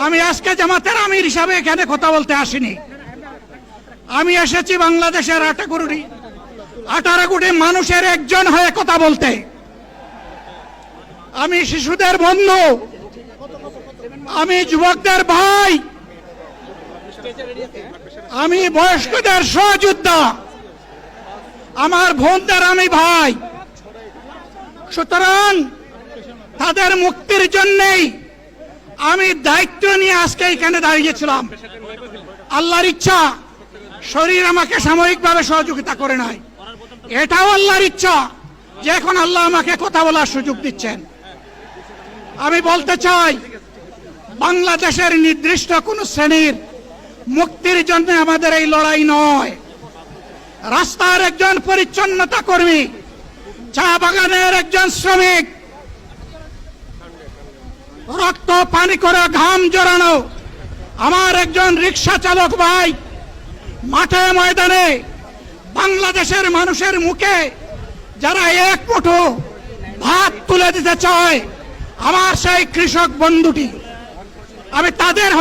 আমি আজকে জামাতের আমির হিসাবে এখানে কথা বলতে আসিনি। আমি এসেছি বাংলাদেশের 18 কোটি মানুষের একজন হয়ে কথা বলতে। আমি শিশুদের বন্ধু, আমি যুবকদের ভাই, আমি বয়স্কদের সহযোদ্ধা, আমার বোনদের আমি ভাই। সুতরাং তাদের মুক্তির জন্যই আমি দায়িত্ব নিয়ে আজকে এখানে দাঁড়িয়েছিলাম। আল্লাহর ইচ্ছা শরীর আমাকে সাময়িকভাবে সহযোগিতা করে নাই, এটাও আল্লাহর ইচ্ছা যে এখন আল্লাহ আমাকে কথা বলার সুযোগ দিচ্ছেন। আমি বলতে চাই, বাংলাদেশের নির্দিষ্ট কোন শ্রেণীর মুক্তির জন্য আমাদের এই লড়াই নয়। রাস্তার একজন পরিচ্ছন্নতা কর্মী, চা বাগানের একজন শ্রমিক, রক্ত পানি করে ঘাম জড়ানো আমার একজন রিক্সা চালক ভাই মাঠে ময়দানে বাংলাদেশের মানুষের মুখে যারা এক মুঠো ভাত তুলে দিতে চায়, আমার সেই কৃষক বন্ধুটি, আমি তাদের হয়ে